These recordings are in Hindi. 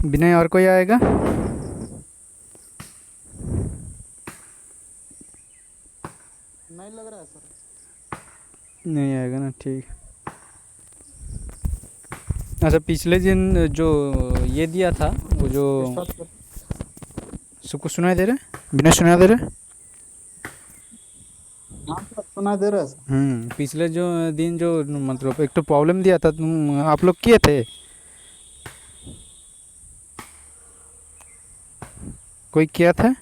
विनय और कोई आएगा? नहीं लग रहा है सर। नहीं आएगा ना, ठीक। अच्छा, पिछले दिन जो ये दिया था, वो जो स्टार्ट कर। सबको सुनाई दे रहा है, विनय सुनाई दे रहा है? हाँ सर, सुना दे रहा है सर। पिछले जो दिन जो मतलब एक तो प्रॉब्लम दिया था, तुम आप लोग किए थे? कोई किया था?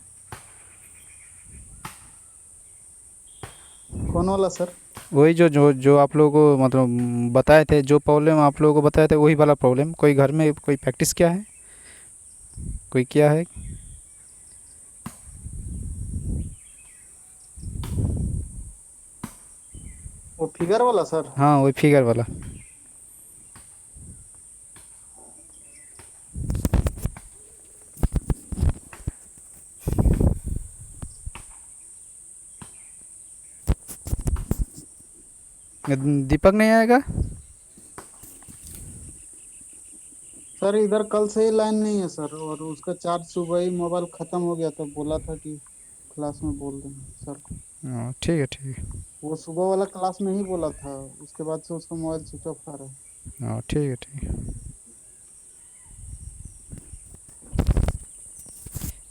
कौन वाला सर? वही जो जो जो आप लोगों को मतलब बताए थे, जो प्रॉब्लम आप लोगों को बताए थे, वही वाला प्रॉब्लम कोई घर में कोई प्रैक्टिस किया है? कोई किया है? वो फिगर वाला सर। हाँ, वही फिगर वाला। दीपक नहीं आएगा? सर इधर कल से ही लाइन नहीं है सर, और उसका चार्ज सुबह ही मोबाइल खत्म हो गया, तो बोला था कि क्लास में बोल देना सर को। हाँ, ठीक है, ठीक है। वो सुबह वाला क्लास में ही बोला था, उसके बाद से उसका मोबाइल स्विच ऑफ आ रहा है। हाँ, ठीक है, ठीक है।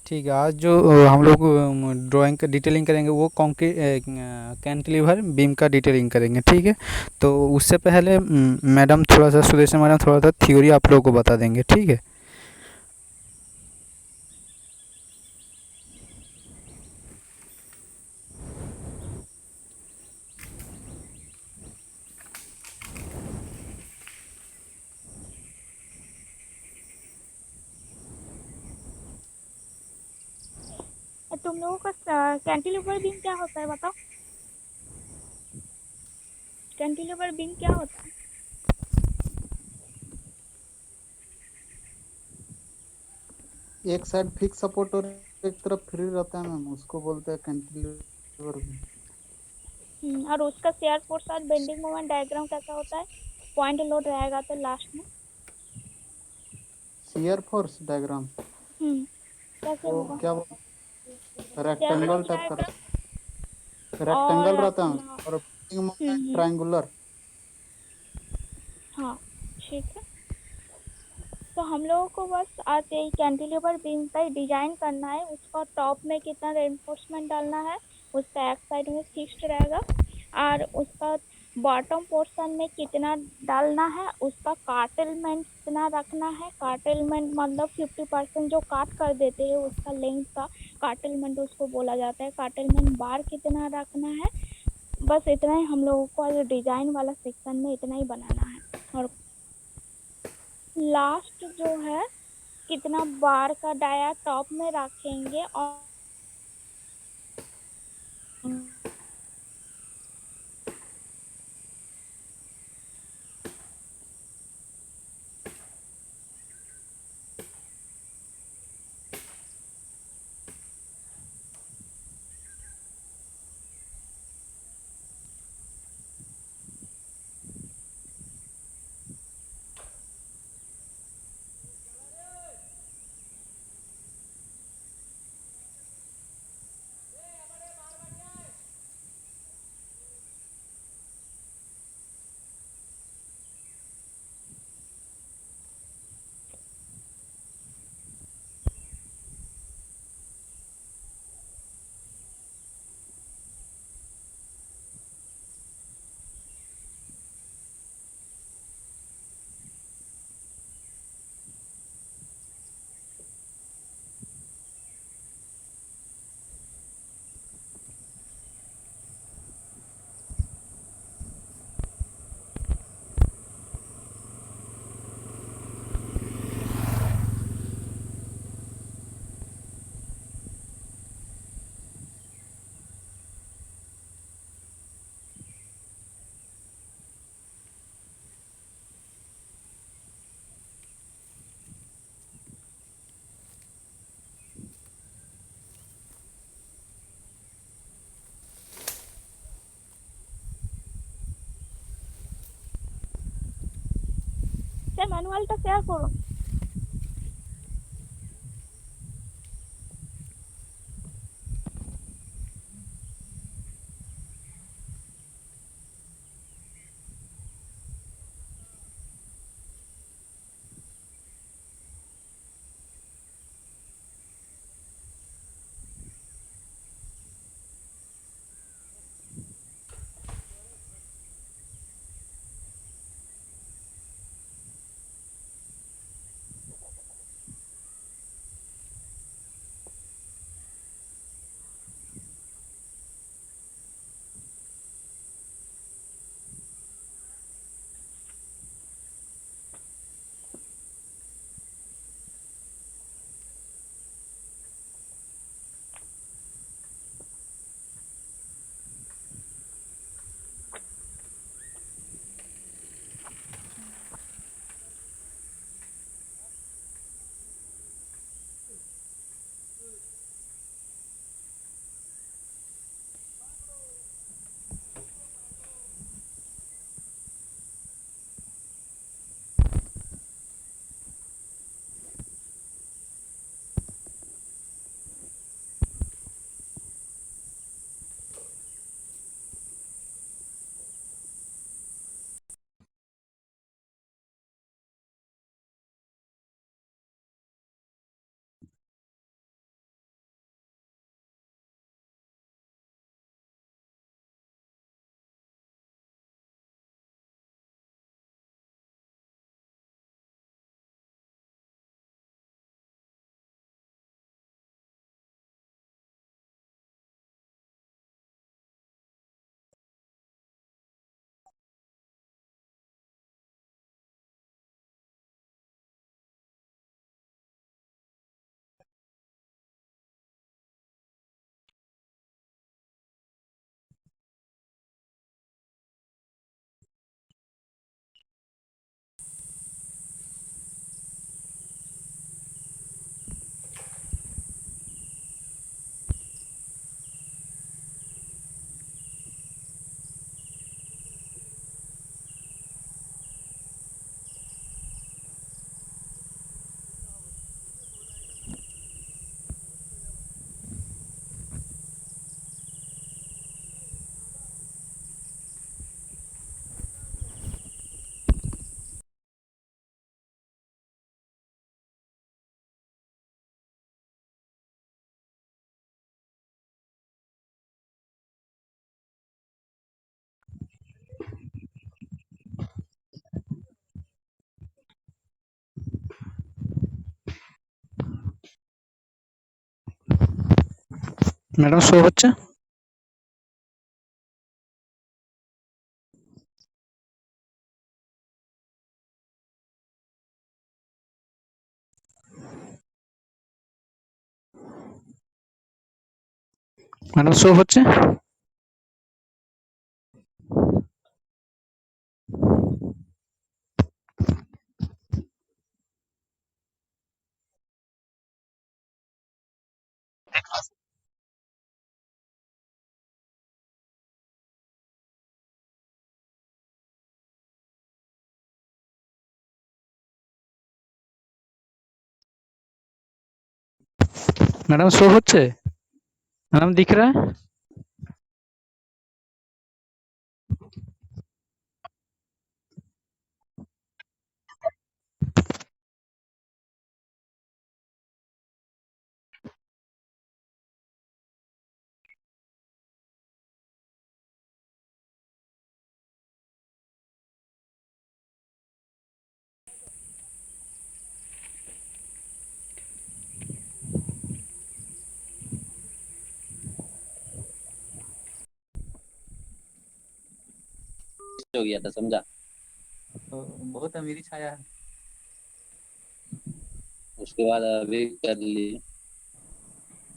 ठीक है, आज जो हम लोग ड्राइंग का डिटेलिंग करेंगे, वो कॉन्क्रीट कैंटिलीवर बीम का डिटेलिंग करेंगे, ठीक है। तो उससे पहले मैडम थोड़ा सा, सुदेशना मैडम थोड़ा सा थ्योरी आप लोगों को बता देंगे, ठीक है। तुम लोगों का कैंटिलीवर बीम क्या होता है बताओ। कैंटिलीवर बीम क्या होता है? एक साइड फिक्स सपोर्ट और एक तरफ फ्री रहता है मैम, उसको बोलते हैं कैंटिलीवर भी। और उसका शेयर फोर्स और बेंडिंग मोमेंट डायग्राम कैसा होता है? पॉइंट लोड रहेगा तो लास्ट में शियर फोर्स डायग्राम कैसे वो होगा? क्या, शेयर रेक्टेंगल फोर्स टाइप का डायग्राम और रेक्टेंगल रहता है, अपना और ट्रायंगुलर। हाँ, ठीक है। तो हम लोगों को बस आज यही कैंटिलीवर बीम का ही डिजाइन करना है। उसका टॉप में कितना रेनफोर्समेंट डालना है, उसका एक साइड में फिक्स्ड रहेगा, और उसका बॉटम पोर्शन में कितना डालना है, उसका कार्टेलमेंट कितना रखना है। कार्टेलमेंट मतलब 50% जो काट कर देते हैं उसका लेंथ का कार्टेलमेंट उसको बोला जाता है। कार्टेलमेंट बार कितना रखना है, बस इतना ही हम लोगों को आज डिजाइन वाला सेक्शन में इतना ही बनाना है। और लास्ट जो है, कितना बार का डाया टॉप में रखेंगे और সে ম্যানুয়ালটা শেয়ার করুন। ম্যাডাম শো হচ্ছে? ম্যাডাম শো হচ্ছে? मैडम शो হচ্ছে? मैडम दिख रहा है? हो गया था, समझा? तो बहुत अमीरी छाया है। उसके बाद अभी कर ली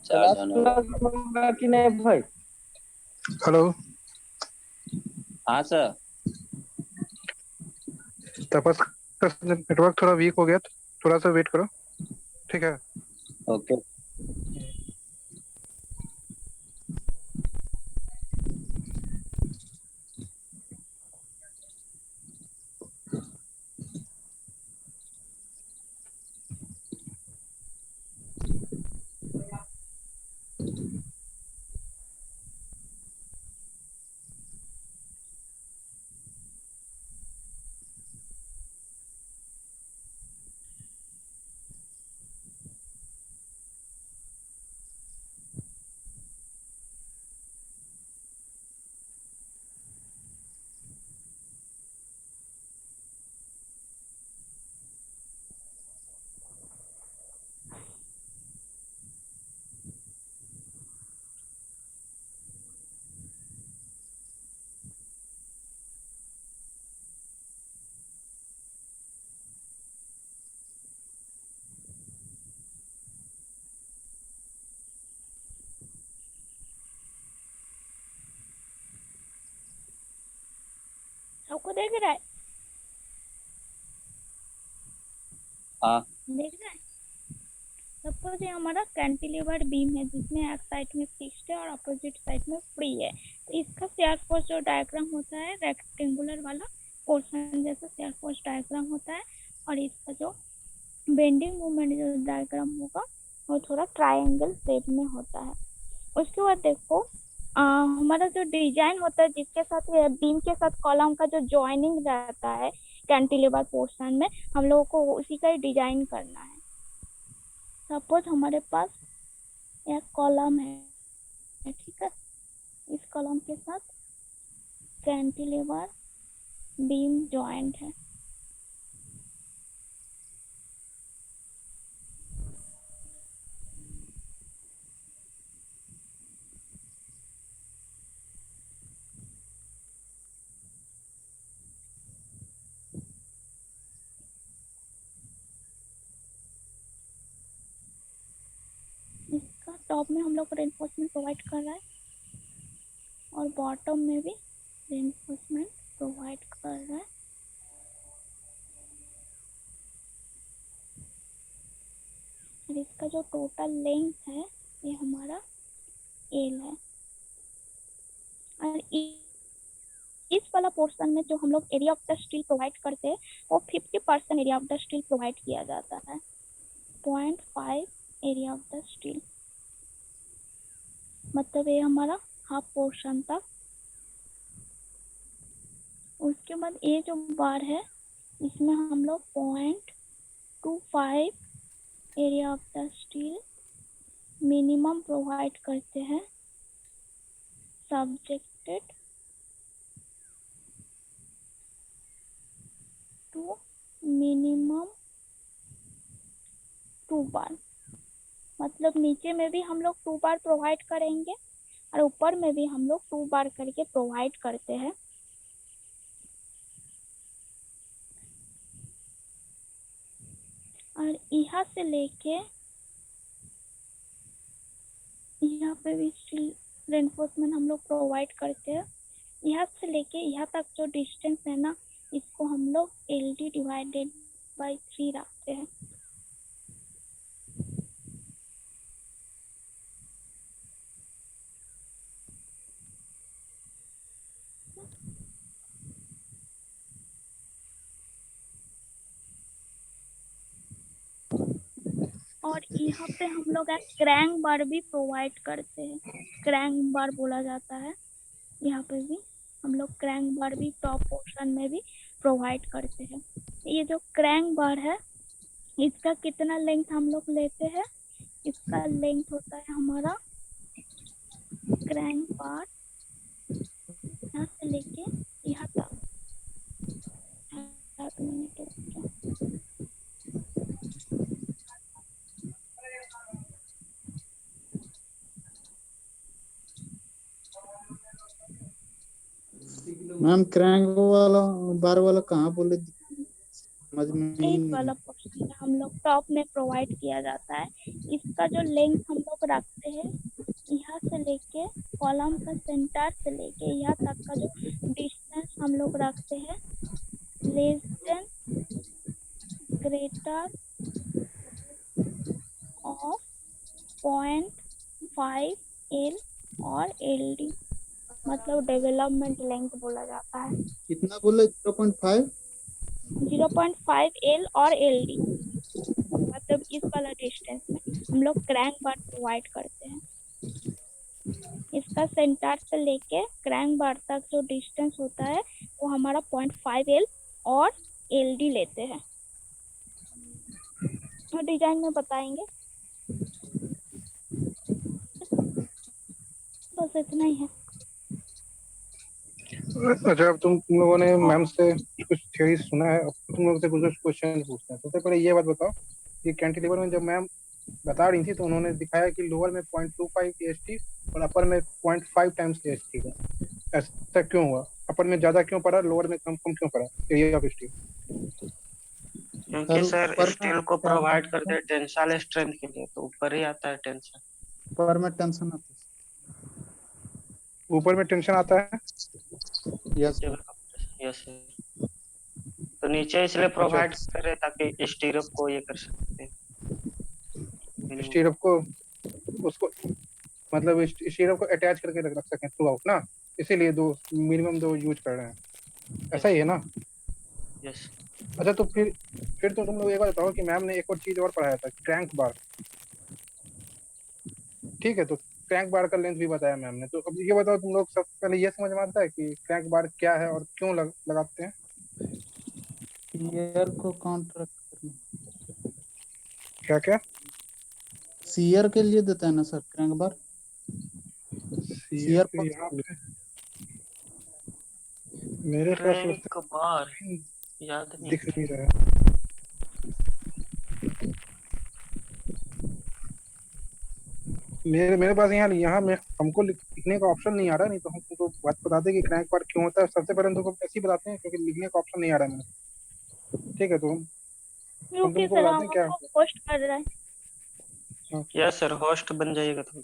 क्लास 4 जन होगा। होगा कि नहीं भाई? हेलो, हाँ सर। तपस का नेटवर्क थोड़ा वीक हो गया, थोड़ा सा वेट करो, ठीक है? ओके। सबको देख रहा है? हाँ। देख रहा है? सपोज ये हमारा कैंटिलीवर बीम है जिसमें एक साइड में फिक्स्ड है और अपोजिट साइड में फ्री है। तो इसका शेयर फोर्स जो डायग्राम होता है रेक्टेंगुलर वाला पोर्शन जैसा शेयर फोर्स डायग्राम होता है, और इसका जो बेंडिंग मोमेंट जो डायग्राम होगा वो थोड़ा ट्रायंगल शेप में होता है। उसके बाद देखो हमारा जो डिजाइन होता है जिसके साथ बीम के साथ कॉलम का जो जॉइनिंग रहता है कैंटिलीवर पोर्शन में, हम लोगों को उसी का ही डिजाइन करना है। सपोज हमारे पास एक कॉलम है, ठीक है, इस कॉलम के साथ कैंटिलीवर बीम जॉइंट है। इसका टॉप में हम लोग को रेनफोर्समेंट प्रोवाइड कर रहा है और बॉटम में भी रेनफोर्समेंट प्रोवाइड कर रहा है। और इसका जो टोटल लेंथ है ये हमारा एल है। और इस वाला पोर्शन में जो हम लोग area of the steel provide करते हैं वो 50% area of the steel provide किया जाता है, 0.5 एरिया ऑफ द स्टील, मतलब ये हमारा हाफ पोर्शन था। उसके बाद ये जो बार है इसमें हम लोग 0.25 area of the steel minimum provide करते हैं, सब्जेक्टेड टू मिनिमम 2 बार, मतलब नीचे में भी हम लोग 2 बार प्रोवाइड करेंगे और ऊपर में भी हम लोग 2 बार करके प्रोवाइड करते हैं। और यहाँ से लेके यहाँ पे भी रेनफोर्समेंट हम लोग प्रोवाइड करते हैं। यहाँ से लेके यहाँ तक जो डिस्टेंस है ना, इसको हम लोग LD डिवाइडेड बाई 3 रखते हैं। और यहाँ पे हम लोग एक क्रैंक बार भी प्रोवाइड करते हैं, क्रैंक बार बोला जाता है। यहाँ पे भी हम लोग क्रैंक बार भी टॉप पोर्शन में भी प्रोवाइड करते हैं। ये जो क्रैंक बार है, इसका कितना लेंथ हम लोग लेते हैं? इसका लेंथ होता है हमारा क्रैंक बार यहाँ से लेके यहाँ तक। एक मिनट रुको। मैम क्रैंक वाला बार वाला कहाँ बोले, समझ में ही एक नहीं वाला आया। पोर्शन हम लोग टॉप में प्रोवाइड किया जाता है। इसका जो लेंथ हम लोग रखते हैं, यहाँ से लेके कॉलम का सेंटर से लेके यहाँ तक का जो डिस्टेंस हम लोग रखते हैं, less than greater of 0.5 L और LD, मतलब डेवलपमेंट लेंथ बोला जाता है। कितना बोले? 0.5? 0.5 L और LD, मतलब इस वाला डिस्टेंस में हम लोग क्रैंक बार प्रोवाइड करते हैं। इसका सेंटर से लेके क्रैंक बार तक जो डिस्टेंस होता है वो हमारा 0.5 L और LD लेते हैं। तो डिजाइन में बताएंगे, बस इतना ही है। अच्छा, अब तुम लोगों ने मैम से कुछ थ्योरी सुना है, अब तुम लोग से कुछ क्वेश्चन पूछते हैं। सबसे पहले ये बात बताओ कि कैंटिलीवर में जब मैम बता रही थी तो उन्होंने दिखाया कि लोअर में 0.25 AST और अपर में 0.5 टाइम्स AST का। ऐसा क्यों हुआ? अपर में ज्यादा क्यों पड़ा, लोअर में कम कम क्यों पड़ा एरिया ऑफ स्टील? क्योंकि सर ऊपर स्टील को प्रोवाइड करते हैं टेंसाइल स्ट्रेंथ के लिए, तो ऊपर ही आता है टेंशन। ऊपर में टेंशन आता ऊपर में टेंशन आता है। है। यस यस सर, तो नीचे इसलिए प्रोवाइड अच्छा, कर रहे ताकि स्टीरअप को ये कर सकते हैं। स्टीरअप को उसको मतलब स्टीरअप को अटैच करके रख सकें थ्रू आउट ना, इसीलिए दो मिनिमम दो यूज कर रहे हैं। ऐसा ही है ना? यस। अच्छा, तो फिर तो तुम लोग एक बार बताओ कि मैम ने एक और चीज और पढ़ाया था, क्रैंक बार। ठीक है, तो क्रैंक बार का लेंथ भी बताया मैम ने। तो अब ये बताओ तुम लोग, सब पहले ये समझ में आता है कि क्रैंक बार क्या है और क्यों लगाते हैं? सीयर को कॉन्ट्रैक्ट करना, क्या क्या? सीयर के लिए देता है ना सर क्रैंक बार। सीयर पे यहाँ पे मेरे पास क्रैंक बार याद नहीं। दिख नहीं रहा है। मेरे पास यहाँ यहाँ में हमको लिखने का ऑप्शन नहीं आ रहा, नहीं तो हम तुमको बात बताते कि क्रैंक बार क्यों होता है। सबसे पहले हम तुमको ऐसे ही बताते हैं क्योंकि लिखने का ऑप्शन नहीं आ रहा है मेरे। ठीक है, तो हम रुकिए तुमको सर, बताते हैं क्या हमको पोस्ट कर रहा है। यस सर, होस्ट बन जाइएगा तो।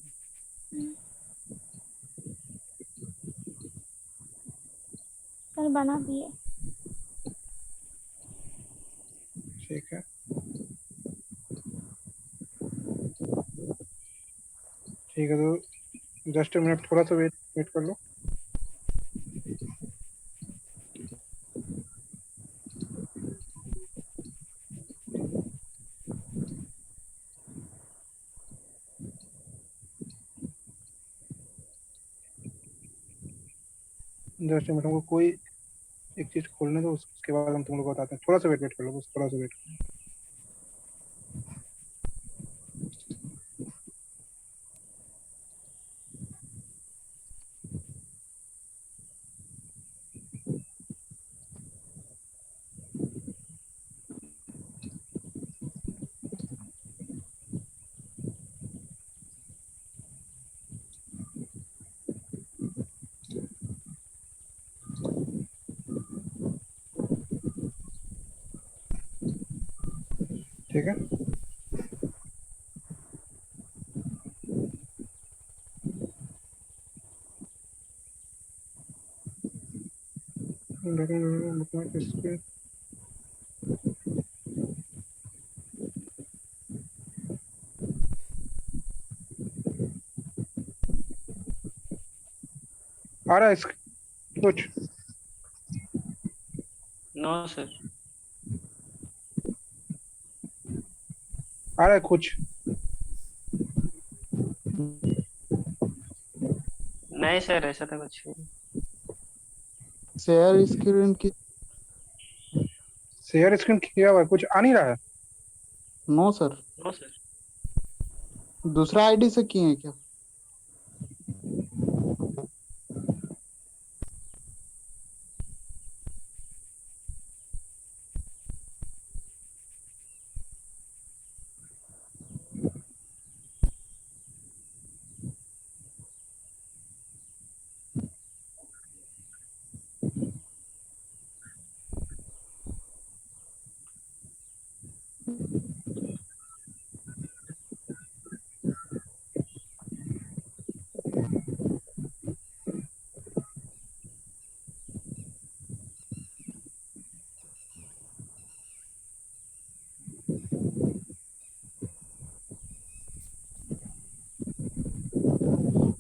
सर बना दिए। ठीक है, ठीक है, तो जस्ट मिनट, थोड़ा सा वेट वेट कर लो। जस्ट मिनट, हमको कोई एक चीज खोलने दो, उसके बाद हम तुम लोग को बताते हैं। थोड़ा सा वेट वेट कर लो, बस थोड़ा सा वेट। ठीक है। आ रहा है कुछ? No sir. आ रहा है कुछ? नहीं सर, ऐसा तो कुछ नहीं। शेयर स्क्रीन की। शेयर स्क्रीन किया हुआ है, कुछ आ नहीं रहा है। No sir. No sir. दूसरा आईडी से किए हैं क्या?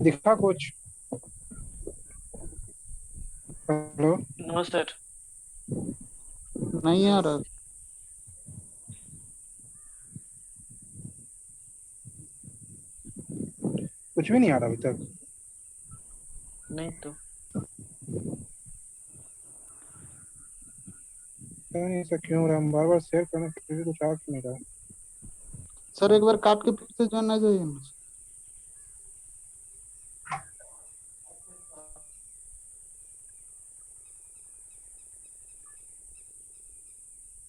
दिखा कुछ? हेलो? No sir. नहीं आ रहा। कुछ भी नहीं आ रहा अभी तक। नहीं तो। पता नहीं ऐसा क्यों हो रहा है, हम बार बार शेयर करने फिर भी कुछ आ क्यों नहीं रहा। सर एक बार काट के फिर से ज्वाइन आ जाइए ना।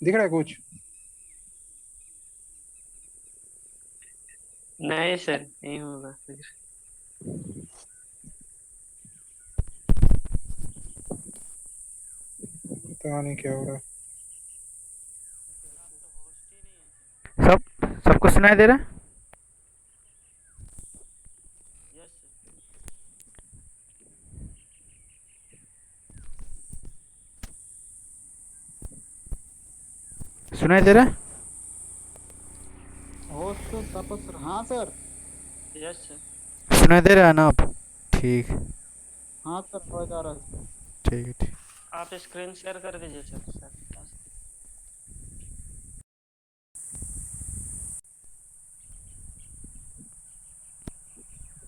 दिख रहा है कुछ? नहीं सर, नहीं होगा फिर। पता नहीं क्या हो रहा है। सब सबको सुनाई दे रहा है? Yes sir. सुनाई दे रहा है? होस्ट तापस सर। हाँ सर। Yes sir. सुनाई दे रहा है ना आप? ठीक। हाँ सर आवाज आ रहा है। ठीक है ठीक। आप स्क्रीन शेयर कर दीजिए सर सर।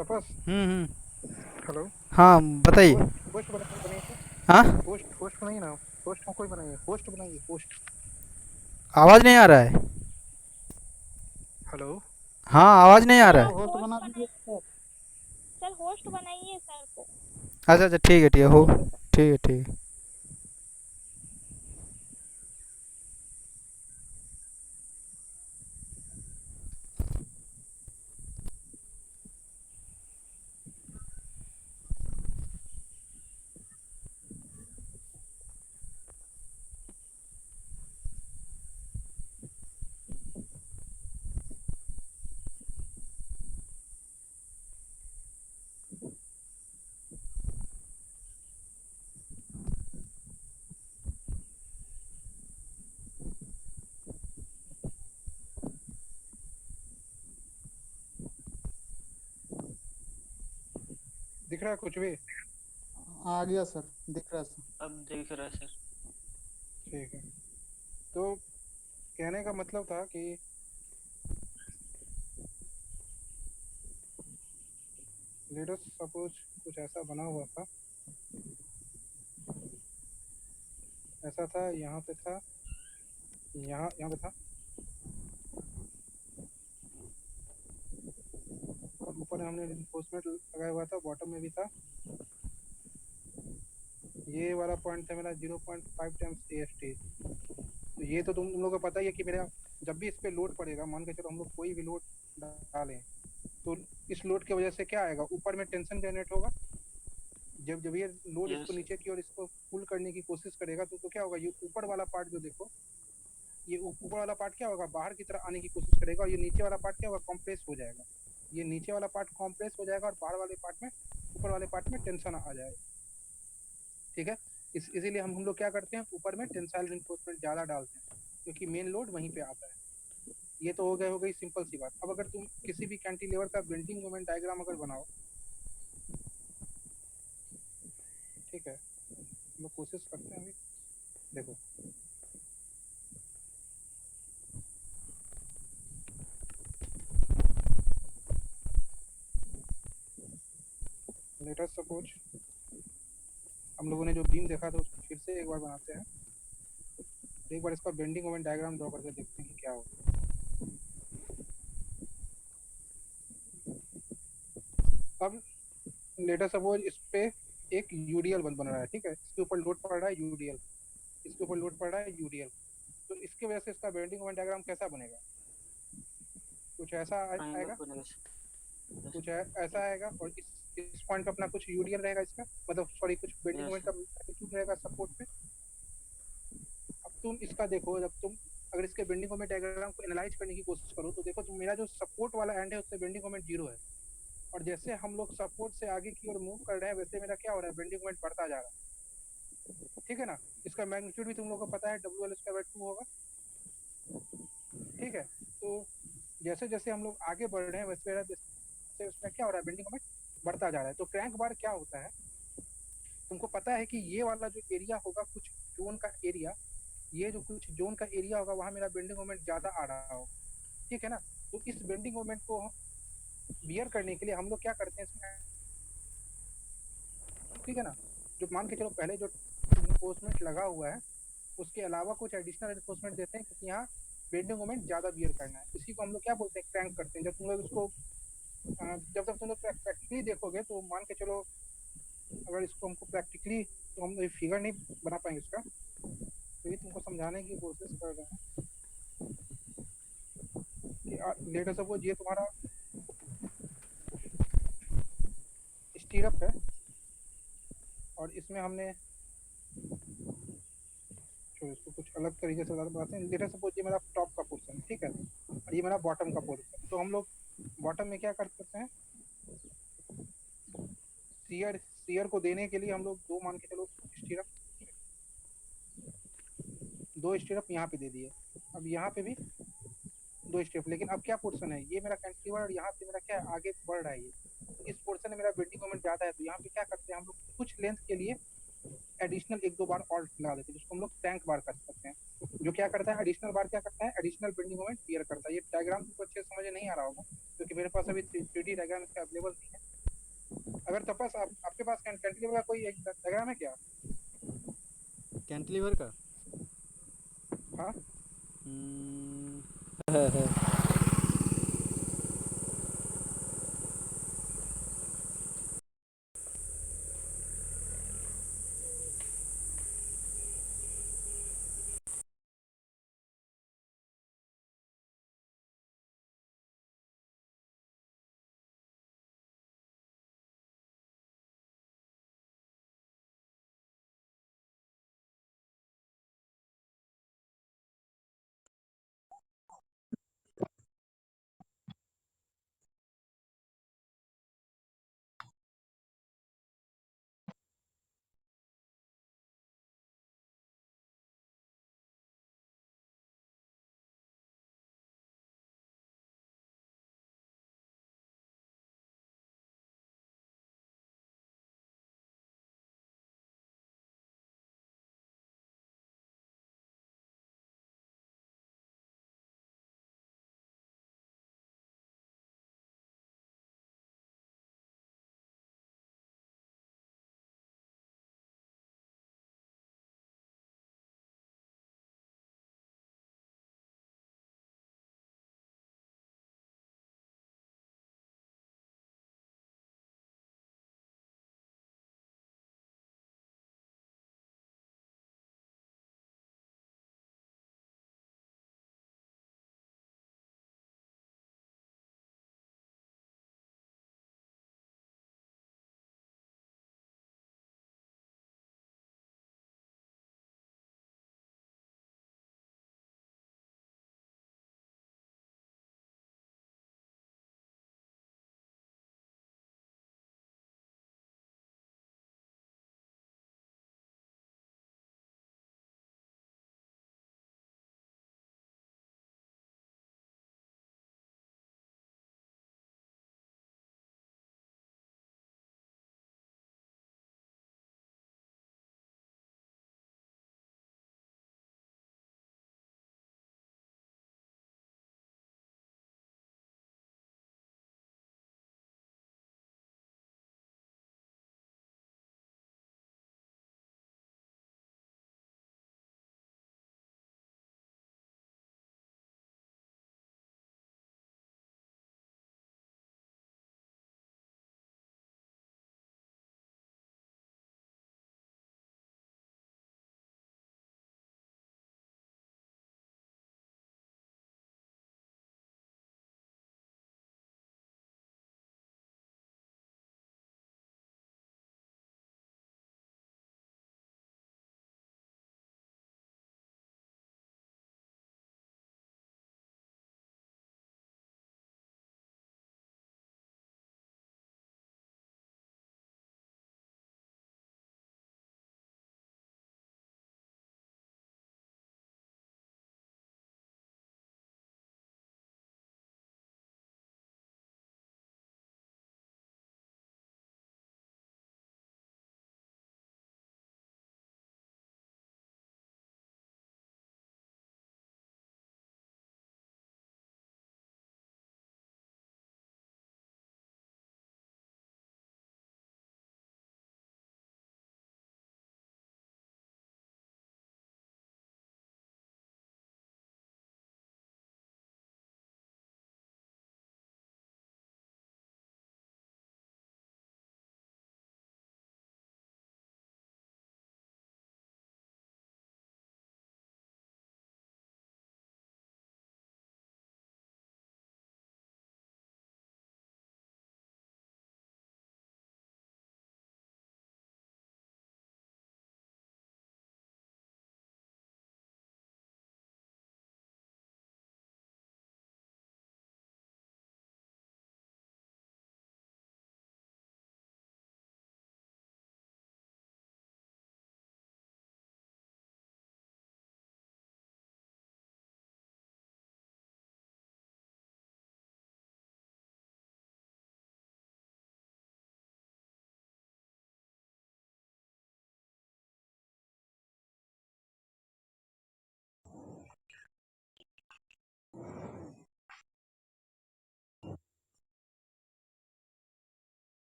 तपस। हम्म। हेलो? हाँ बताइए। होस्ट बनाइए। हाँ होस्ट बनाइए ना। होस्ट कोई बनाइए, होस्ट बनाइए, होस्ट। आवाज़ नहीं आ रहा है। हेलो? हाँ आवाज़ नहीं आ सर रहा सर को है। होस्ट होस्ट बना दीजिए बनाइए। सर। सर होस्ट बनाइए सर को। अच्छा अच्छा ठीक है ठीक है हो। ठीक है ठीक है। दिख रहा है कुछ भी? आ गया सर। दिख रहा है सर। अब दिख रहा है सर। ठीक है। तो कहने का मतलब था कि लेट अस सपोज कुछ ऐसा बना हुआ था, ऐसा था, यहाँ पे था, यहाँ यहाँ पे था, और ऊपर में हमने रिइंफोर्समेंट लगाया हुआ था, बॉटम में भी था। ये वाला पॉइंट था मेरा 0.5 टाइम्स AST। तो ये तो तुम लोगों को पता ही है कि मेरा जब भी इस पे लोड पड़ेगा, मान के चलो हम लोग कोई भी लोड डालें, तो इस लोड की वजह से क्या आएगा, ऊपर में टेंशन जनरेट होगा। जब जब ये लोड इसको यस नीचे की और इसको पुल करने की कोशिश करेगा तो क्या होगा, ये ऊपर वाला पार्ट जो देखो, ये ऊपर वाला पार्ट क्या होगा, बाहर की तरह आने की कोशिश करेगा, और ये नीचे वाला पार्ट क्या होगा, कॉम्प्रेस हो जाएगा। ये नीचे वाला पार्ट कॉम्प्रेस हो जाएगा और बाहर वाले पार्ट में, ऊपर वाले पार्ट में टेंशन आ जाएगा। ठीक है, इसीलिए हम लोग क्या करते हैं, ऊपर में टेंसाइल रिइंफोर्समेंट ज़्यादा डालते हैं, क्योंकि मेन लोड वहीं पे आता है। ये तो हो गई सिंपल सी बात। अब अगर तुम किसी भी कैंटिलीवर का बेंडिंग मोमेंट डायग्राम अगर बनाओ, ठीक है, हम लोग कोशिश करते हैं अभी। देखो, लेट अस सपोज हम लोगों ने जो बीम देखा था उसको फिर से एक बार बनाते हैं। एक बार इसका बेंडिंग मोमेंट डायग्राम ड्रॉ करके देखते हैं कि क्या होगा। अब लेट अस सपोज इस पे एक यूडीएल बन रहा है, ठीक है, इसके ऊपर लोड पड़ रहा है यूडीएल, इसके ऊपर लोड पड़ रहा है यूडीएल। तो इसके वजह से इसका बेंडिंग मोमेंट डायग्राम कैसा बनेगा, कुछ ऐसा आएगा, कुछ ऐसा आएगा, और इस पॉइंट पे अपना कुछ यूडीएल रहेगा इसका, मतलब सॉरी कुछ बेंडिंग मोमेंट का मैग्नीट्यूड रहेगा सपोर्ट पे। अब तुम इसका देखो, जब तुम अगर इसके बेंडिंग मोमेंट डायग्राम को एनालाइज करने की कोशिश करो तो देखो, तुम मेरा जो सपोर्ट वाला एंड है उससे बेंडिंग मोमेंट 0 है, और जैसे हम लोग सपोर्ट से आगे की ओर मूव कर रहे हैं वैसे मेरा क्या हो रहा है, बेंडिंग मोमेंट बढ़ता जा रहा है। ठीक है ना, इसका मैग्नीट्यूड भी तुम लोगों को पता है, WL²/2 होगा। ठीक है, तो जैसे जैसे हम लोग आगे बढ़ रहे हैं वैसे उसमें क्या हो रहा है, बेंडिंग मोमेंट बढ़ता जा रहा है। तो क्रैंक बार क्या होता है, तुमको पता है कि ये वाला जो एरिया होगा, कुछ जोन का एरिया, ये जो कुछ जोन का एरिया होगा वहां मेरा बेंडिंग मोमेंट ज्यादा आ रहा होगा। ठीक है ना, तो इस बेंडिंग मोमेंट को बियर करने के लिए हम लोग क्या करते हैं इसमें, ठीक है ना, जो मान के चलो पहले जो रिइंफोर्समेंट लगा हुआ है उसके अलावा कुछ एडिशनल रिइंफोर्समेंट देते हैं, क्योंकि यहाँ बेंडिंग मोमेंट ज्यादा बियर करना है। इसी को हम लोग क्या बोलते हैं, क्रैंक करते हैं। जब तुम लोग इसको जब तक तुम लोग प्रैक्टिकली देखोगे तो मान के चलो, अगर इसको हमको प्रैक्टिकली, तो हम फिगर नहीं बना पाएंगे इसका, तो ये तुमको समझाने की कोशिश कर रहे हैं कि लेट अस सपोज ये तुम्हारा स्टीरअप है, और इसमें हमने, चलो इसको कुछ अलग तरीके से बताते हैं। लेट अस सपोज ये मेरा टॉप का पोर्शन है, ठीक है, और ये मेरा बॉटम का पोर्शन। तो हम लोग बॉटम में क्या कर सकते हैं, सीयर को देने के लिए हम लोग दो, मान के चलो स्टीरअप, दो स्टीरअप यहाँ पे दे दिए। अब यहाँ पे भी दो स्टेप, लेकिन अब क्या पोर्शन है, ये मेरा कैंटिलीवर और यहाँ से मेरा क्या है, आगे बढ़ रहा है ये, तो इस पोर्शन में मेरा बेंडिंग मोमेंट ज्यादा है। तो यहाँ पे क्या करते हैं हम लोग, कुछ लेंथ के लिए एडिशनल एक दो बार और लगा देते हैं, जिसको हम लोग टैंक बार कर सकते हैं। जो क्या करता है, एडिशनल बार क्या करता है, एडिशनल बेंडिंग मोमेंट क्लियर करता है। ये डायग्राम को अच्छे से समझ नहीं आ रहा होगा क्योंकि मेरे पास अभी 3D डायग्राम इसका अवेलेबल नहीं है। अगर तपस आपके पास कैंटिलीवर का कोई एक डायग्राम है क्या? कैंटिलीवर का हाँ, है।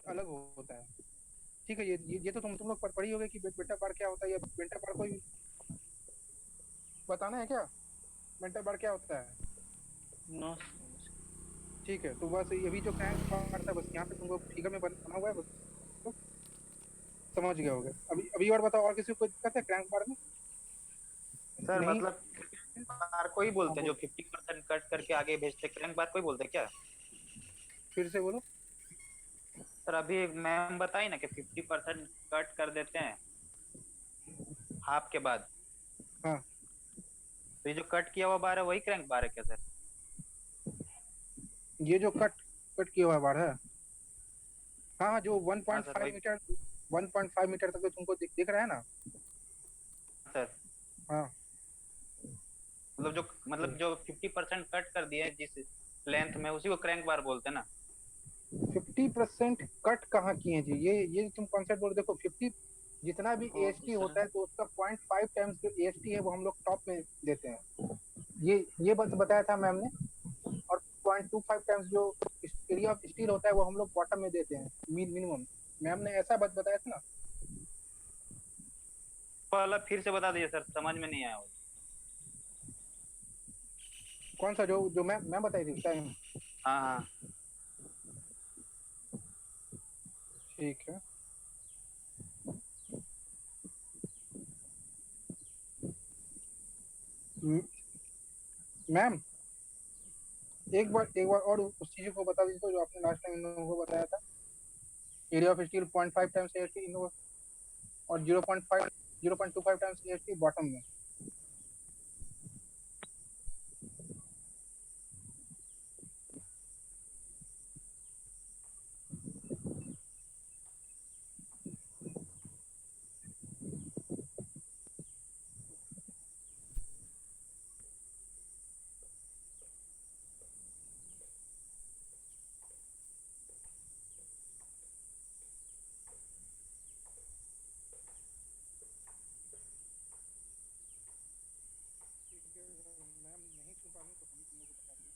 अलग होता है। ठीक है, ये तो तुम लोग पढ़ी होगे कि बेटा बार क्या होता है, या बेटा बार कोई बताना है क्या? बेटा बार क्या होता है? नो। ठीक है, तो बस ये भी जो क्रैंक बार था, बस यहाँ पे तुमको फिगर में बना हुआ है, बस तो समझ गए होगे। अभी अभी और बताओ, और किसी को कोई दिक्कत है क्रैंक बार में? सर नहीं? मतलब बार को ही हाँ बोलते हैं जो बोल, 50% कट करके आगे भेजते हैं, क्रैंक बार को ही बोलते हैं क्या? फिर से बोलो। सर अभी मैम बताई ना कि 50% कट कर देते हैं हाफ के बाद, हाँ, तो ये जो कट किया हुआ बार है वही क्रैंक बार है क्या सर? ये जो कट कट किया हुआ बार है, हाँ हाँ, जो हाँ सर 1.5 वही। मीटर 1.5 मीटर तक तो तुमको दिख रहा है ना? सर हाँ, मतलब जो 50% कट कर दिए हैं जिस लेंथ में, उसी को क्रैंक बार बोलते हैं ना? 50% कट कहाँ किए जी? ये तुम कॉन्सेप्ट बोल, देखो 50 जितना भी ओ एएसटी सर। होता है, तो उसका 0.5 टाइम्स जो एएसटी है वो हम लोग टॉप में देते हैं। ये बस बताया था मैम ने। और 0.25 टाइम्स जो एरिया ऑफ स्टील होता है वो हम लोग बॉटम में देते हैं, मिनिमम। मैम ने ऐसा बस बताया था ना। वाला फिर से बता दीजिए सर, समझ में नहीं आया वो। कौन सा जो मैं बताई थी टाइम? हाँ हाँ। ठीक है। मैम एक बार और उस चीज को बता दीजिए, तो जो आपने लास्ट टाइम इन लोगों को बताया था। Area of steel 0.5 times AST in, और 0.25 टाइम्स एएसटी बॉटम में। मैम नहीं सुन पा रही तो हम तुम लोग को बता दें।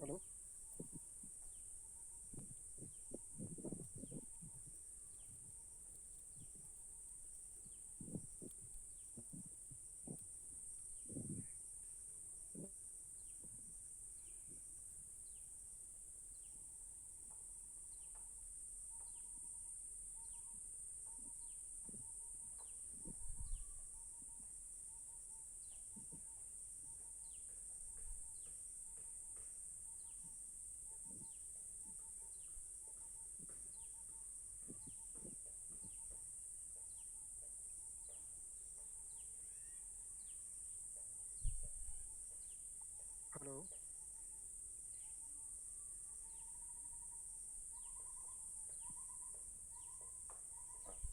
हेलो। हेलो।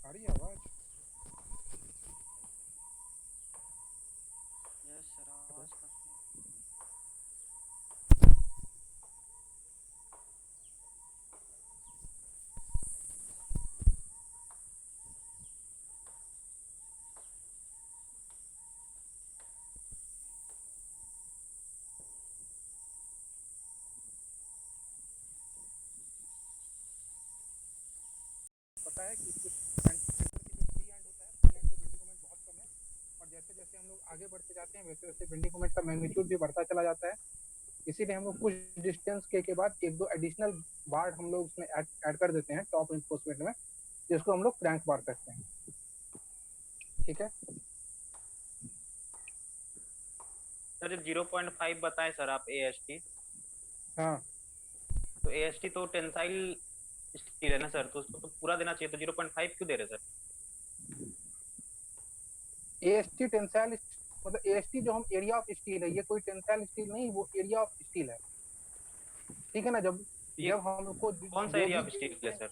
आ रही है आवाज? Yes sir hello. आवाज काफी। पता है कि कुछ सेंटर की जो फ्री हैंड होता है, फ्री हैंड पे बेंडिंग मोमेंट बहुत कम है। और जैसे जैसे हम लोग आगे बढ़ते जाते हैं, वैसे वैसे बेंडिंग मोमेंट का मैग्नीट्यूड भी बढ़ता चला जाता है। इसीलिए हम लोग कुछ डिस्टेंस के बाद एक दो एडिशनल बार हम लोग उसमें ऐड कर देते हैं टॉप इन्फोर्समेंट में, जिसको हम लोग क्रैंक बार कहते हैं। ठीक है। सर जब 0.5 बताए सर आप एएसटी, हाँ, तो एएसटी तो टेंसाइल स्टील है ना सर, तो उसको तो पूरा देना चाहिए, तो 0.5 क्यों दे रहे सर? एएसटी टेंसाइल, मतलब एएसटी जो हम एरिया ऑफ स्टील है, ये कोई टेंसाइल स्टील नहीं, वो एरिया ऑफ स्टील है। ठीक है ना? जब ये जब हमको कौन सा जो एरिया भी ऑफ स्टील है सर?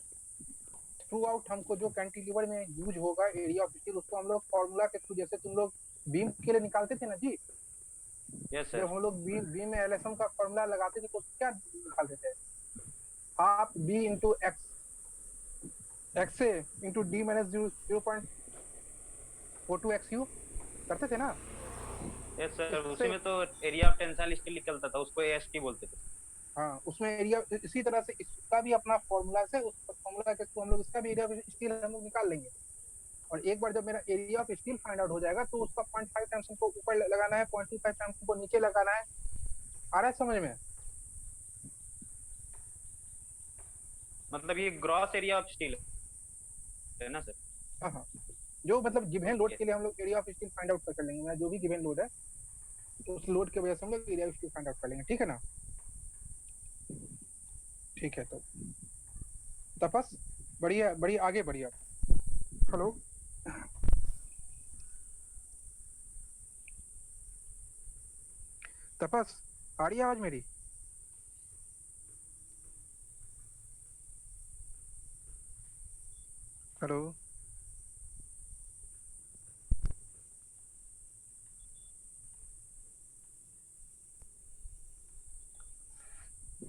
थ्रू आउट हमको जो कैंटिलीवर में यूज होगा एरिया ऑफ स्टील, उसको हम लोग फॉर्मूला के थ्रू, जैसे तुम लोग बीम के लिए निकालते थे ना जी, यस जब सर। हम लोग बीम में एलएसएम का फॉर्मूला लगाते थे तो क्या निकालते थे? Half B into X X A into D minus 0.42xu करते थे ना। यस सर, उसी उससे में तो एरिया ऑफ टेंसाइल स्टील निकलता था, उसको एएसटी बोलते थे। हाँ, उसमें एरिया इसी तरह से इसका भी अपना फॉर्मूला है, उस फॉर्मूला के थ्रू हम लोग इसका भी एरिया ऑफ स्टील हम लोग निकाल लेंगे। और एक बार जब मेरा area of steel find out हो जाएगा तो उसका 0.5 टाइम्स हमको ऊपर लगाना है, 0.25 टाइम्स हमको नीचे लगाना है। आ रहा है समझ में? मतलब ये ग्रॉस एरिया ऑफ स्टील है ना सर? हाँ हाँ, जो मतलब गिवन लोड ओके। के लिए हम लोग area of steel find out कर लेंगे, मैं जो भी गिवन लोड है तो उस लोड की वजह से हम लोग area of steel find out कर लेंगे, ठीक है ना। ठीक है, तो तपस बढ़िया बढ़िया, आगे बढ़िया। हेलो, तपस आ रही है आवाज मेरी? Hello,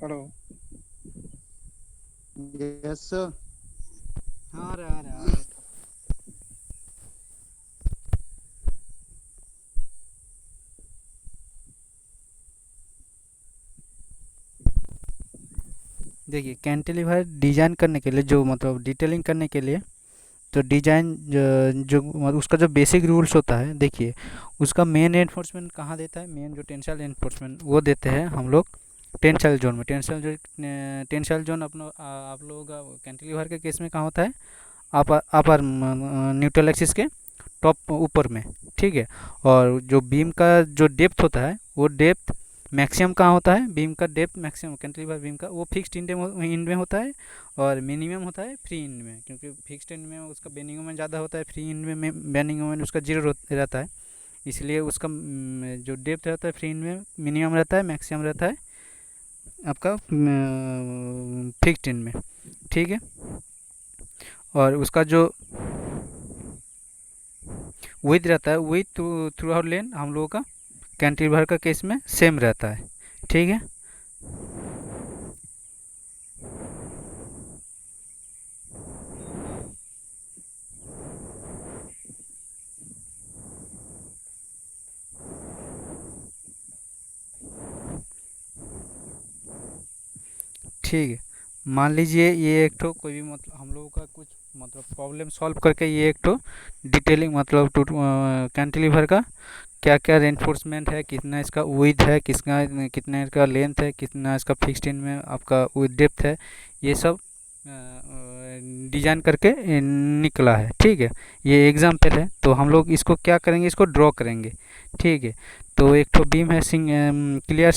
hello, yes sir. हाँ, आ रहा है। देखिए, कैंटिलीवर डिजाइन करने के लिए जो मतलब डिटेलिंग करने के लिए तो डिजाइन जो मतलब उसका जो बेसिक रूल्स होता है, देखिए उसका मेन एनफोर्समेंट कहाँ देता है, मेन जो टेंसाइल एनफोर्समेंट वो देते हैं हम लोग टेंसाइल जोन में। टेंसाइल जोन अपना आप लोगों का कैंटिलीवर के केस में कहाँ होता है, अपर न्यूट्रल एक्सिस के टॉप ऊपर में, ठीक है। और जो बीम का जो डेप्थ होता है वो डेप्थ मैक्सिमम कहाँ होता है, बीम का डेप्थ मैक्सिमम कैंटिलीवर बीम का वो फिक्स्ड इंड में होता है और मिनिमम होता है फ्री इंड में, क्योंकि फिक्स्ड इंड में उसका बेंडिंग मोमेंट ज़्यादा होता है, फ्री इंड में बेंडिंग मोमेंट उसका जीरो रहता है। इसलिए उसका जो डेप्थ रहता है फ्री इंड में मिनिमम रहता है, मैक्सिमम रहता है आपका फिक्स्ड इंड में, ठीक है। और उसका जो विथ रहता है, विथ थ्रू आउट लेन हम लोगों का कैंटिलीवर का केस में सेम रहता है, ठीक है। ठीक है, मान लीजिए ये एक ठो कोई भी मतलब हम लोगों का कुछ मतलब प्रॉब्लम सॉल्व करके ये एक ठो डिटेलिंग मतलब कैंटिलीवर का क्या क्या रेनफोर्समेंट है, कितना इसका विड्थ है, कितना इसका लेंथ है, कितना इसका फिक्स्ड इन में आपका विथ डेप्थ है, ये सब डिजाइन करके निकला है, ठीक है। ये एग्जाम्पल है, तो हम लोग इसको क्या करेंगे, इसको ड्रॉ करेंगे, ठीक है। तो एक तो बीम है क्लियर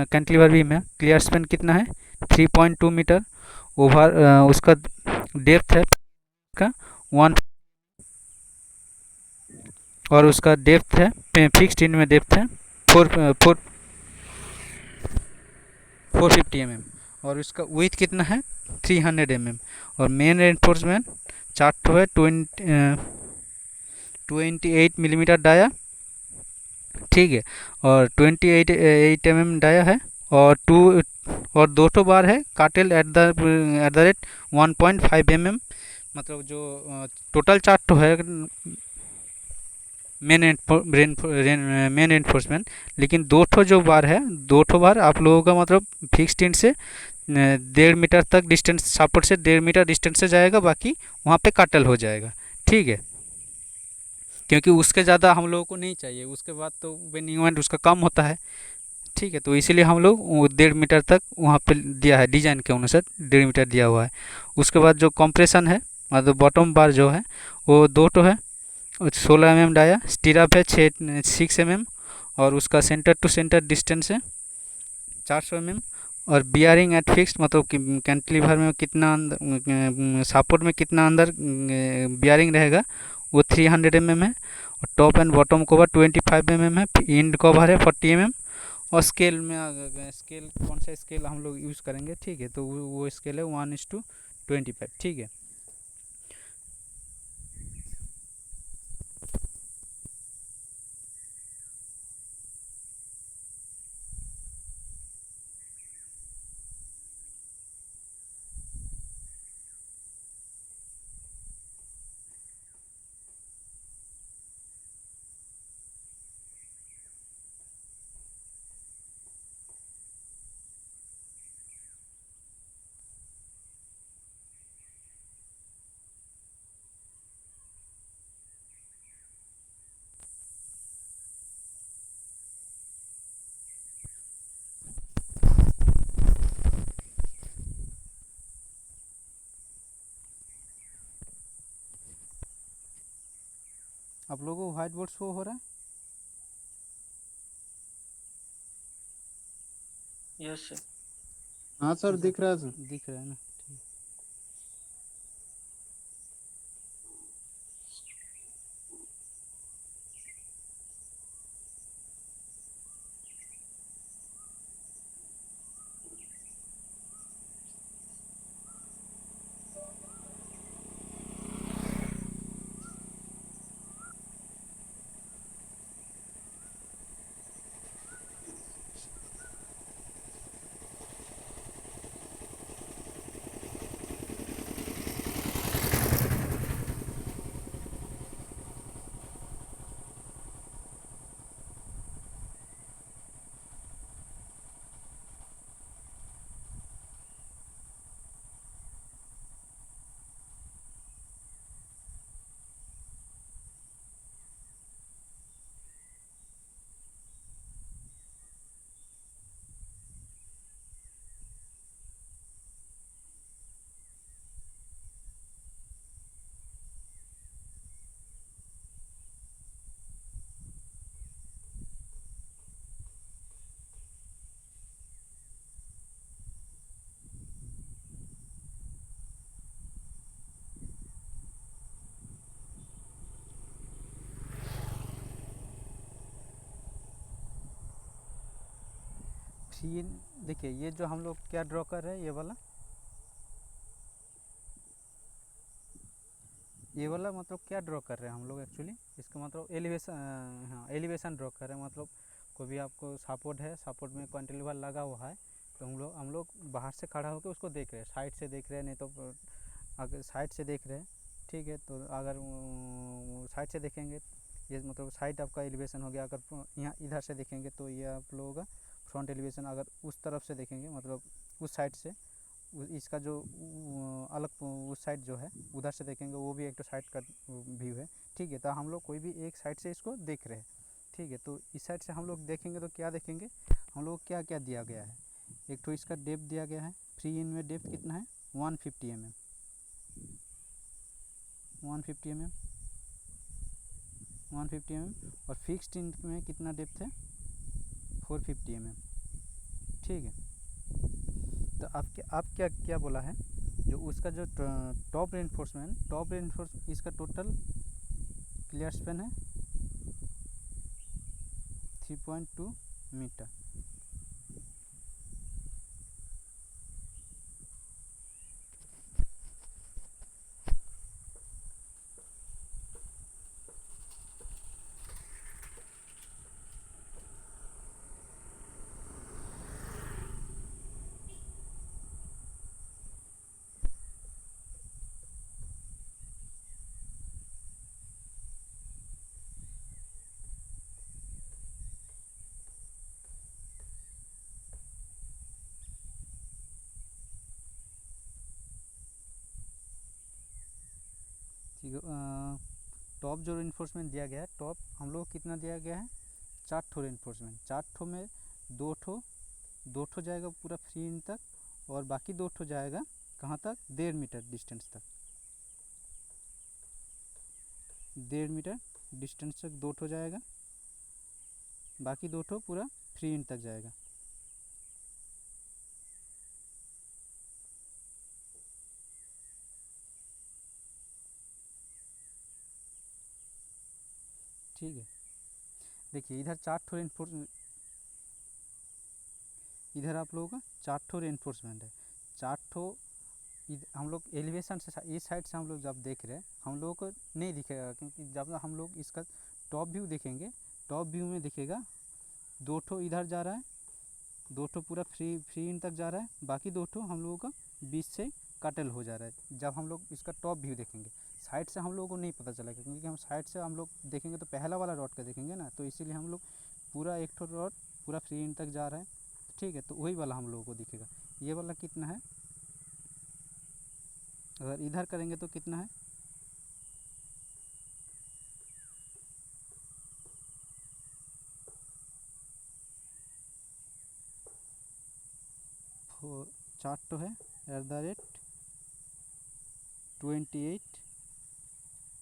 कैंटिलीवर बीम है, क्लियर स्पेन कितना है 3.2 मीटर ओवर, उसका डेप्थ है का 1 और उसका डेप्थ है फिक्स्ड इन में डेप्थ है 450 mm और उसका विथ कितना है 300 mm। और मेन रेनफोर्समेंट चार्ट तो है 28 मिलीमीटर डाया, ठीक है। और 8 mm डाया है और दो ठो बार है काटेल एट द रेट 1.5 mm। मतलब जो टोटल चार्ट तो है मेन एनफोर्समेंट, लेकिन दो ठो जो बार है, दो ठो बार आप लोगों का मतलब फिक्स्ड इंड से 1.5 मीटर तक डिस्टेंस, सपोर्ट से 1.5 मीटर डिस्टेंस से जाएगा, बाकी वहाँ पे काटल हो जाएगा, ठीक है। क्योंकि उसके ज़्यादा हम लोगों को नहीं चाहिए, उसके बाद तो बेंडिंग मोमेंट उसका कम होता है, ठीक है। तो इसीलिए हम लोग 1.5 मीटर तक वहाँ पे दिया है, डिजाइन के अनुसार 1.5 मीटर दिया हुआ है। उसके बाद जो कंप्रेशन है मतलब बॉटम बार जो है वो दो ठो है, 16 mm डाया, स्टीरअप है 6 mm और उसका सेंटर टू सेंटर डिस्टेंस है 400 mm। और बियरिंग एट फिक्स्ड मतलब कि कैंटिलीवर में कितना अंदर सपोर्ट में कितना अंदर बियरिंग रहेगा वो 300 mm है। और top and bottom cover 25 mm है, इंड कवर है 40 mm। और स्केल में स्केल कौन सा स्केल हम लोग यूज़ करेंगे, ठीक है, तो वो स्केल है 1:25, ठीक है। आप लोगों को व्हाइट बोर्ड शो हो रहा है? Yes sir. हाँ सर अच्छा, दिख रहा है सर। दिख रहा है ना? ठीक। ये देखिए, ये जो हम लोग क्या ड्रॉ कर रहे हैं, ये वाला मतलब क्या ड्रॉ कर रहे हैं हम लोग एक्चुअली, इसका मतलब एलिवेशन, हाँ एलिवेशन ड्रॉ कर रहे हैं। मतलब कोई भी आपको सपोर्ट है, सपोर्ट में कैंटिलीवर लगा हुआ है, तो हम लोग बाहर से खड़ा होकर उसको देख रहे हैं, साइड से देख रहे हैं, नहीं तो अगर साइड से देख रहे हैं, ठीक है। तो अगर साइड से देखेंगे, ये मतलब साइड आपका एलिवेशन हो गया। अगर यहाँ इधर से देखेंगे तो ये आप लोगों का फ्रंट एलिवेशन। अगर उस तरफ से देखेंगे, मतलब उस साइड से, इसका जो अलग उस साइड जो है उधर से देखेंगे, वो भी एक तो साइड का व्यू है, ठीक है। तो हम लोग कोई भी एक साइड से इसको देख रहे हैं, ठीक है। तो इस साइड से हम लोग देखेंगे तो क्या देखेंगे, हम लोग क्या क्या दिया गया है। एक तो इसका डेप्थ दिया गया है, फ्री इन में डेप्थ कितना है, 150 mm, 150 mm, 150 mm। और फिक्स्ड इन में कितना डेप्थ है, 450 mm, ठीक है। तो आप क्या क्या बोला है, जो उसका जो टॉप रेनफोर्समेंट इसका टोटल क्लियर स्पेन है 3.2 मीटर। ठीक है। टॉप जो रेनफोर्समेंट दिया गया है, टॉप हम लोग कितना दिया गया है, 4 ठो रेनफोर्समेंट। 4 ठो में दो ठो जाएगा पूरा फ्री इन तक, और बाकी 2 ठो जाएगा कहाँ तक, 1.5 मीटर डिस्टेंस तक, 1.5 मीटर डिस्टेंस तक 2 ठो जाएगा, बाकी 2 ठो पूरा फ्री इन तक जाएगा। ठीक है। देखिए इधर 4 ठो रेनफोर्स, इधर आप लोगों का 4 ठो रेनफोर्समेंट है। 4 ठो हम लोग एलिवेशन से इस साइड से हम लोग जब देख रहे हैं, हम लोगों को नहीं दिखेगा, क्योंकि जब हम लोग इसका टॉप व्यू देखेंगे, टॉप व्यू में दिखेगा 2 ठो इधर जा रहा है, 2 ठो पूरा फ्री इन तक जा रहा है, बाकी 2 ठो हम लोगों का बीच से कटल हो जा रहा है। जब हम लोग इसका टॉप व्यू देखेंगे, साइड से हम लोगों को नहीं पता चलेगा, क्योंकि हम साइड से हम लोग देखेंगे तो पहला वाला रॉड का देखेंगे ना, तो इसीलिए हम लोग पूरा एक ठो रॉड पूरा फ्री इन तक जा रहा है, ठीक है। तो वही वाला हम लोगों को दिखेगा। ये वाला कितना है, अगर इधर करेंगे तो कितना है, चार तो है @28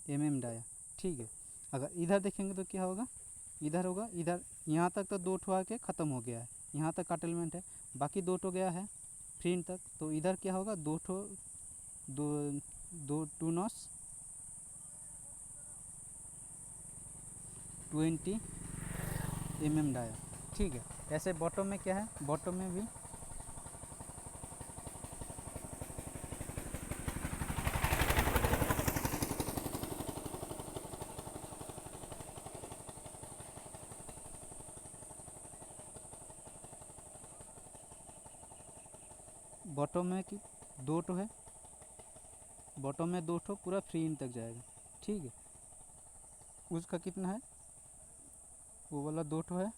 mm डाया, ठीक है। अगर इधर देखेंगे तो क्या होगा, इधर होगा, इधर यहाँ तक तो 2 ठो आके ख़त्म हो गया है, यहाँ तक का एलिमेंट है, बाकी 2 ठो गया है फ्री तक, तो इधर क्या होगा, 2 ठो, दो 2 नॉस 20 mm डाया। ठीक है, ऐसे बॉटम में क्या है, बॉटम में भी बॉटम में कि 2 ठो है, बॉटम में 2 ठो पूरा फ्री इन तक जाएगा। ठीक है, उसका कितना है, वो वाला 2 ठो है,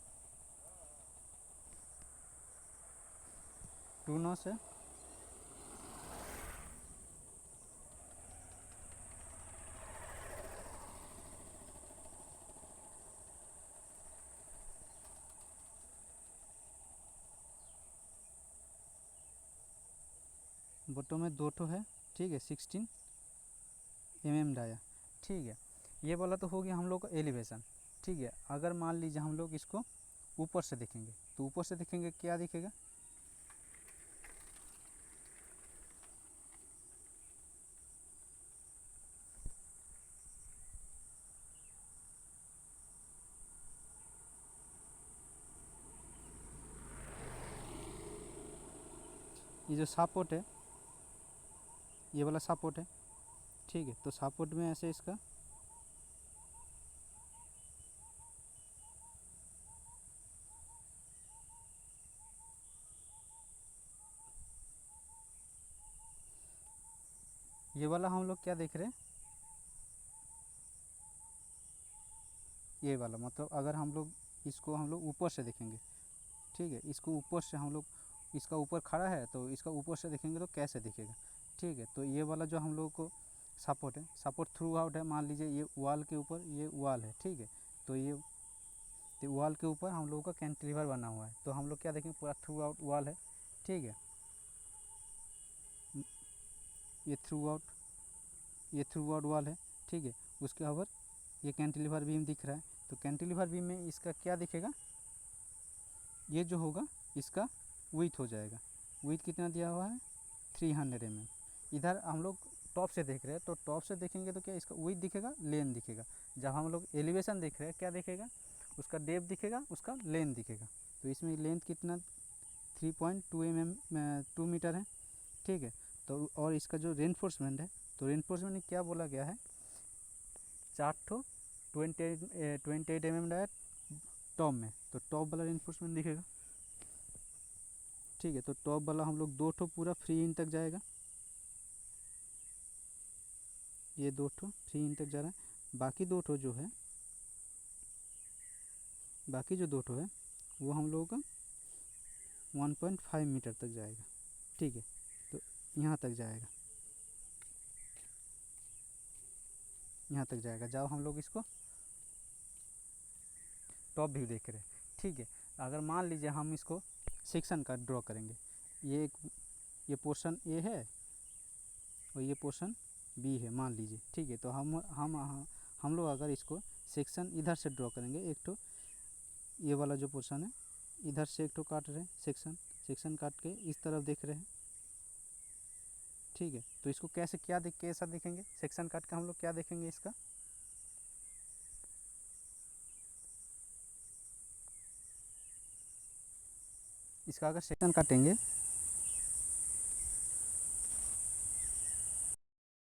2 नॉस है, बॉटम में 2 ठो है। ठीक है, 16 mm डाया। ठीक है, ये वाला तो हो गया हम लोग का एलिवेशन। ठीक है, अगर मान लीजिए हम लोग इसको ऊपर से देखेंगे, तो ऊपर से देखेंगे क्या दिखेगा, ये जो सपोर्ट है, ये वाला सपोर्ट है। ठीक है, तो सपोर्ट में ऐसे इसका ये वाला हम लोग क्या देख रहे हैं, ये वाला मतलब अगर हम लोग इसको हम लोग ऊपर से देखेंगे, ठीक है, इसको ऊपर से हम लोग, इसका ऊपर खड़ा है तो इसका ऊपर से देखेंगे तो कैसे दिखेगा। ठीक है, तो ये वाला जो हम लोग को सपोर्ट है, सपोर्ट थ्रू आउट है, मान लीजिए ये वॉल के ऊपर ये वॉल है। ठीक है, तो ये तो वॉल के ऊपर हम लोगों का कैंटिलीवर बना हुआ है, तो हम लोग क्या देखेंगे, पूरा थ्रू आउट वॉल है। ठीक है, ये थ्रू आउट वॉल है। ठीक है, उसके ऊपर ये कैंटिलीवर बीम दिख रहा है, तो कैंटिलीवर बीम में इसका क्या दिखेगा, ये जो होगा इसका विड्थ हो जाएगा। विड्थ कितना दिया हुआ है, 300 mm। इधर हम लोग टॉप से देख रहे हैं, तो टॉप से देखेंगे तो क्या इसका विड्थ दिखेगा, लेंथ दिखेगा। जब हम लोग एलिवेशन देख रहे हैं क्या दिखेगा, उसका डेप्थ दिखेगा, उसका लेंथ दिखेगा। तो इसमें लेंथ कितना 3.2 mm 2 मीटर है। ठीक है, तो और इसका जो रेनफोर्समेंट है, तो रेनफोर्समेंट में क्या बोला गया है, 4 ठो 28 mm है टॉप में, तो टॉप वाला रेनफोर्समेंट दिखेगा। ठीक है, तो टॉप वाला हम लोग 2 ठो पूरा फ्री इन तक जाएगा, ये 2 ठो फ्री इन तक जा रहा है। बाकी 2 ठो जो है, बाकी जो 2 ठो है वो हम लोगों का 1.5 मीटर तक जाएगा। ठीक है, तो यहाँ तक जाएगा, यहाँ तक जाएगा जब हम लोग इसको टॉप व्यू देख रहे हैं। ठीक है, अगर मान लीजिए हम इसको सेक्शन का ड्रॉ करेंगे, ये पोर्शन ए है और ये पोर्शन बी है मान लीजिए। ठीक है, तो हम लोग अगर इसको सेक्शन इधर से ड्रॉ करेंगे, एक तो ये वाला जो पोर्शन है इधर से एक तो काट रहे हैं, सेक्शन काट के इस तरफ देख रहे हैं। ठीक है, तो इसको कैसा देखेंगे, सेक्शन काट के हम लोग क्या देखेंगे, इसका अगर सेक्शन काटेंगे